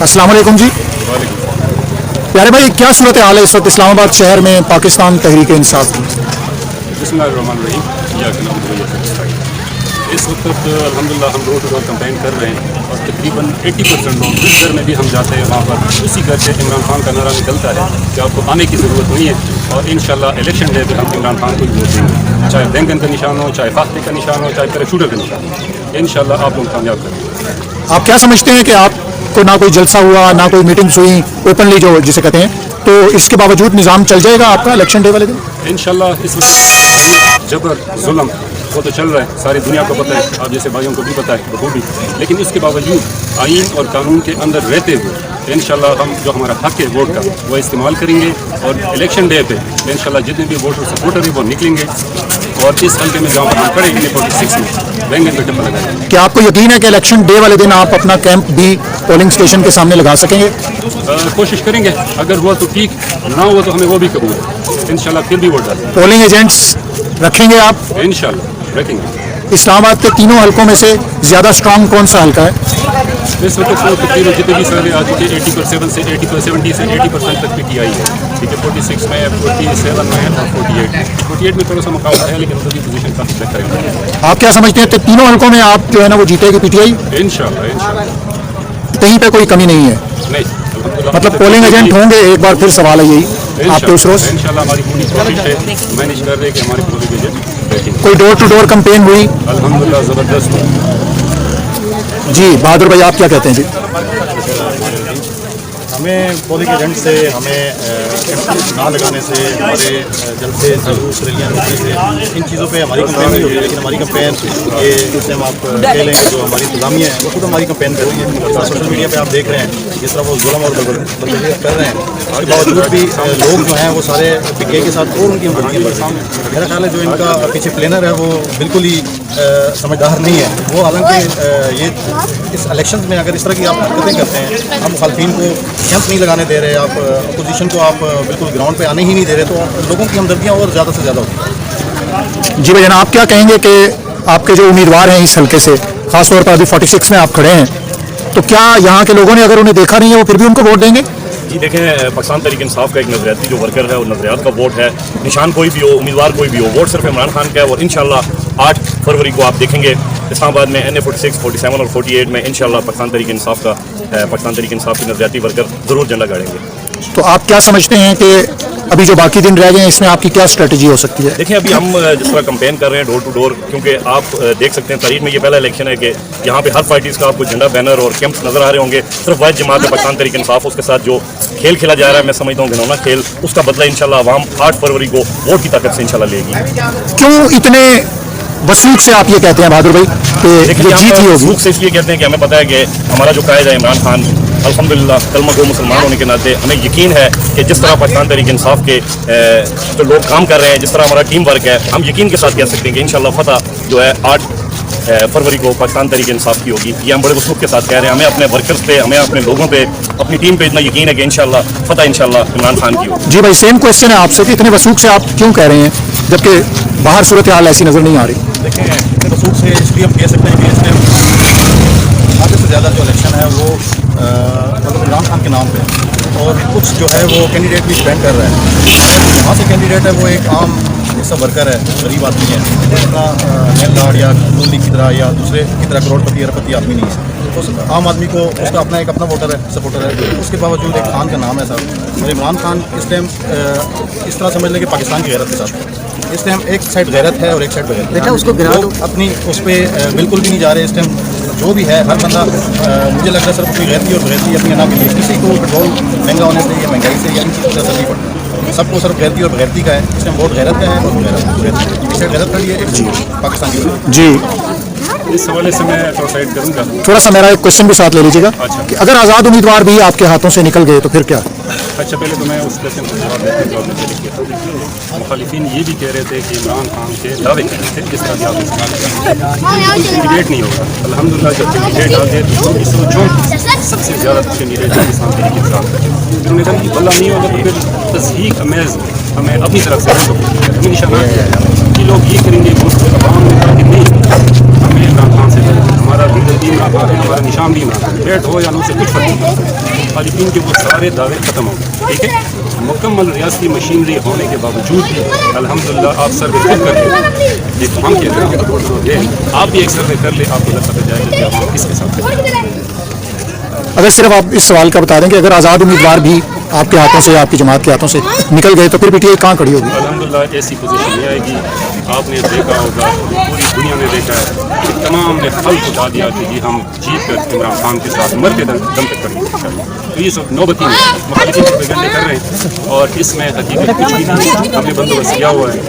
अस्सलाम वालेकुम जी। प्यारे भाई, क्या सूरत हाल है इस वक्त इस्लामाबाद शहर में पाकिस्तान तहरीक इंसाफ की? इस वक्त अल्हम्दुलिल्लाह हम डोर टू डोर कैंपेन कर रहे हैं और तकरीबन 80% लोग जिस घर में भी हम जाते हैं वहाँ पर उसी घर से इमरान खान का नारा निकलता है कि आपको आने की ज़रूरत नहीं है और इंशाल्लाह इलेक्शन डे पे हम इमरान खान को ही वोट देंगे, चाहे बैंगन का निशान हो, चाहे फाख्ते का निशान हो, चाहे पैराशूटर का निशान हो। इंशाल्लाह आप लोग कामयाब करेंगे। आप क्या समझते हैं कि आपको ना कोई जलसा हुआ, ना कोई मीटिंग्स हुई ओपनली जो जिसे कहते हैं, तो इसके बावजूद निज़ाम चल जाएगा आपका इलेक्शन डे वाले दिन? इंशाल्लाह इस वक्त जबर जुल्म वो तो चल रहा है, सारी दुनिया को पता है, आप जैसे भाइयों को भी पता है बखूबी, लेकिन इसके बावजूद आइन और कानून के अंदर रहते हुए इंशाल्लाह हम जो हमारा हक है वोट का वो इस्तेमाल करेंगे और इलेक्शन डे पे इंशाल्लाह जितने भी वोटर सपोर्टर हैं वो निकलेंगे और इस हल्के में जहाँ पर हम खड़े हैं 46 में बैंगन का टिप्पा लगाएंगे। क्या आपको यकीन है कि इलेक्शन डे वाले दिन आप अपना कैंप भी पोलिंग स्टेशन के सामने लगा सकेंगे? कोशिश करेंगे, अगर हुआ तो ठीक, ना हुआ तो हमें वो भी कबूल है, इंशाल्लाह फिर भी वोट डालेंगे। पोलिंग एजेंट्स रखेंगे आप? इंशाल्लाह रखेंगे। इस्लामाबाद के तीनों हलकों में से ज़्यादा स्ट्रांग कौन सा हल्का है? इस वक्त तो तकरीबन जितने भी सारे आ चुके 80% से 80% तक PTI है, ठीक है, 46 में, 47 में और 48 में थोड़ा सा मुकाबला है, लेकिन उनकी पोजीशन काफ़ी बेहतर है। आप क्या समझते हैं कि तीनों हलकों में आप जो है ना वो जीतेगी PTI? इंशाल्लाह कहीं पे कोई कमी नहीं है? नहीं, मतलब पोलिंग एजेंट होंगे, एक बार फिर सवाल है यही आपके उस रोज? इंशाल्लाह हमारी पूरी कोशिश है, मैनेज कर रहे हैं कि हमारे पोलिंग एजेंट बैठेंगे। कोई डोर टू डोर कैंपेन हुई? अल्हम्दुलिल्लाह ज़बरदस्त। जी बहादुर भाई, आप क्या कहते हैं जी? हमें पोलिंग एजेंट से, हमें ना लगाने से, हमारे जलसे जुलूस रैलियाँ रोकने से, इन चीज़ों पे हमारी कंपेन नहीं होती, लेकिन हमारी कंपेन ये जिससे हम आप कह लेंगे जो हमारी इंतजामिया है वो खुद हमारी कंपेन कर रही है। सोशल मीडिया पे आप देख रहे हैं जिस तरह वो जुल्म और बदतमीज़ी कर रहे हैं, उसके बावजूद भी लोग जो हैं वो सारे पिके के साथ और उनकी हमदर्दियाँ बढ़ रही हैं। मेरा ख्याल है जो इनका पीछे प्लानर है वो बिल्कुल ही समझदार नहीं है वो, हालांकि ये इस इलेक्शन में अगर इस तरह की आप हरकतें करते हैं, आप मुखालफिन को कैंप नहीं लगाने दे रहे, आप अपोजिशन को आप बिल्कुल ग्राउंड पे आने ही नहीं दे रहे, तो लोगों की हमदर्दियाँ और ज़्यादा से ज़्यादा होती हैं। जी भैया, आप क्या कहेंगे कि आपके जो उम्मीदवार हैं इस हल्के से, खासतौर पर अभी 46 में आप खड़े हैं, तो क्या यहाँ के लोगों ने अगर उन्हें देखा नहीं है वो फिर भी उनको वोट देंगे? जी देखें, पाकिस्तान तहरीक इंसाफ का एक नज़रियाती जो वर्कर है और नज़रियात का वोट है, निशान कोई भी हो, उम्मीदवार कोई भी हो, वोट सिर्फ इमरान खान का है। और इंशाल्लाह 8 फरवरी को आप देखेंगे इस्लामाबाद में NA 46, 47 और 48 में इंशाल्लाह पाकिस्तान तहरीक इंसाफ का पाकिस्तान तहरीक इंसाफ के नज़रियाती वर्कर ज़रूर झंडा गाड़ेंगे। तो आप क्या समझते हैं कि अभी जो बाकी दिन रह गए हैं इसमें आपकी क्या स्ट्रेटजी हो सकती है? देखिए, अभी हम जिस तरह कंपेन कर रहे हैं डोर टू डोर, क्योंकि आप देख सकते हैं तारीख में ये पहला इलेक्शन है कि यहाँ पे हर पार्टीज़ का आपको झंडा, बैनर और कैंप्स नजर आ रहे होंगे। सिर्फ वाहिद जमात है पाकिस्तान तहरीक इंसाफ, उसके साथ जो खेल खेला जा रहा है मैं समझता हूँ घिनौना खेल, उसका बदला इंशाल्लाह अवाम 8 फरवरी को वोट की ताकत से इंशाल्लाह लेगी। क्यों इतने वसूख से आप ये कहते हैं बहादुर भाई कि ये जीत ही होगी? वसूख से इसलिए कहते हैं कि हमें पता है कि हमारा जो कायद है इमरान खान, अल्हम्दुलिल्लाह कलमा गो मुसलमान होने के नाते हमें यकीन है कि जिस तरह पाकिस्तान तहरीक इंसाफ के जो लोग काम कर रहे हैं, जिस तरह हमारा टीम वर्क है, हम यकीन के साथ कह सकते हैं कि इंशाल्लाह फतह जो है 8 फरवरी को पाकिस्तान तहरीक इंसाफ की होगी। ये हम बड़े वसूख के साथ कह रहे हैं। हमें अपने वर्कर्स पे, हमें अपने लोगों पे, अपनी टीम पे इतना यकीन है कि इंशाल्लाह फतह इंशाल्लाह इमरान खान की होगी। जी भाई, सेम क्वेश्चन है आपसे कि इतने वसूख से आप क्यों कह रहे हैं जबकि बाहर सूरत हाल ऐसी नज़र नहीं आ रही? देखें, इतने वसूख से इसलिए हम कह सकते हैं कि इसमें आधे से ज़्यादा जो इलेक्शन है वो मतलब इमरान खान के नाम पे, और कुछ जो है वो कैंडिडेट भी स्पेंड कर रहे हैं। वहाँ से कैंडिडेट है वो एक आम ऐसा वर्कर है, गरीब आदमी है, इतना नेल लाड या नून लीग की तरह या दूसरे की तरह करोड़पति अरबपति आदमी नहीं है। तो आम आदमी को उसका अपना एक अपना वोटर है, सपोर्टर है, उसके बावजूद एक खान का नाम है साहब। और इमरान खान इस टाइम इस तरह समझ लें कि पाकिस्तान की गैरत के साथ इस टाइम एक साइड गैरत है और एक साइड बगैरत। देखा उसको अपनी उस पर बिल्कुल भी नहीं जा रहे इस टाइम। जो भी है हर बंदा मुझे लगता है सिर्फ अपनी गैरती और बगैरती अपनी अना के लिए, किसी को पेट्रोल महंगा होने से या महंगाई से या इन चीज़ों से असर नहीं पड़ता। सबको सिर्फ गैरती और बगैरती का है। इस टाइम वोट गैरत का है और गैरत का लिए एक पाकिस्तान की। जी, इस हवाले से मैं प्रोसाइड करूँगा। थोड़ा सा मेरा एक क्वेश्चन भी साथ ले लीजिएगा कि अगर आज़ाद उम्मीदवार भी आपके हाथों से निकल गए तो फिर क्या? अच्छा, पहले तो मैं उस क्वेश्चन का जवाब देते जवाब देने के लिए मुखालिफिन ये भी कह रहे थे कि इमरान खान के दावे कर रहे थे, जिस तरह की आप कैंडिडेट नहीं होगा। अल्हम्दुलिल्लाह जब कैंडिडेट आ गए तो 1964 सबसे ज़्यादा कैंडिडेट पाकिस्तान तहरीक इंसाफ थे। उन्होंने कहा कि भला नहीं होगा तो फिर तस्हीक अमेज़ हमें अपनी तरफ से हमें निशाना कि लोग ये करेंगे, आवाम ने कहा कि नहीं, हमें इमरान खान से ہمارا لیڈر بھی عمران خان ہے, ہمارا نشان بھی عمران خان, بیٹ ہو یا نہ اسے کچھ فرق نہیں پڑتا. خالی دین کے وہ سارے دعوے ختم ہو گئے. ٹھیک ہے, مکمل ریاستی مشینری ہونے کے باوجود بھی الحمدللہ آپ سروے خود کر کے ایک ہم کے آپ بھی ایک سروے کر لیں, آپ کو پتہ جائے گا کہ آپ کس کے ساتھ ہیں. اگر صرف آپ اس سوال کا بتا دیں کہ اگر آزاد امیدوار بھی آپ کے ہاتھوں سے, آپ کی جماعت کے ہاتھوں سے نکل گئے تو پھر پی ٹی آئی کہاں کھڑی ہوگی؟ الحمدللہ ایسی پوزیشن نہیں آئے گی. آپ نے دیکھا ہوگا, پوری دنیا نے دیکھا ہے کہ تمام نے حلف اٹھا دیا کہ جی ہم جیت کر عمران خان کے ساتھ مرتے دم تک کریں گے. تو یہ سب نوبتی مخالفین پروپیگنڈے کر رہے ہیں اور اس میں حقیقت کچھ بھی نہیں. ہم نے بندوبست کیا ہوا ہے.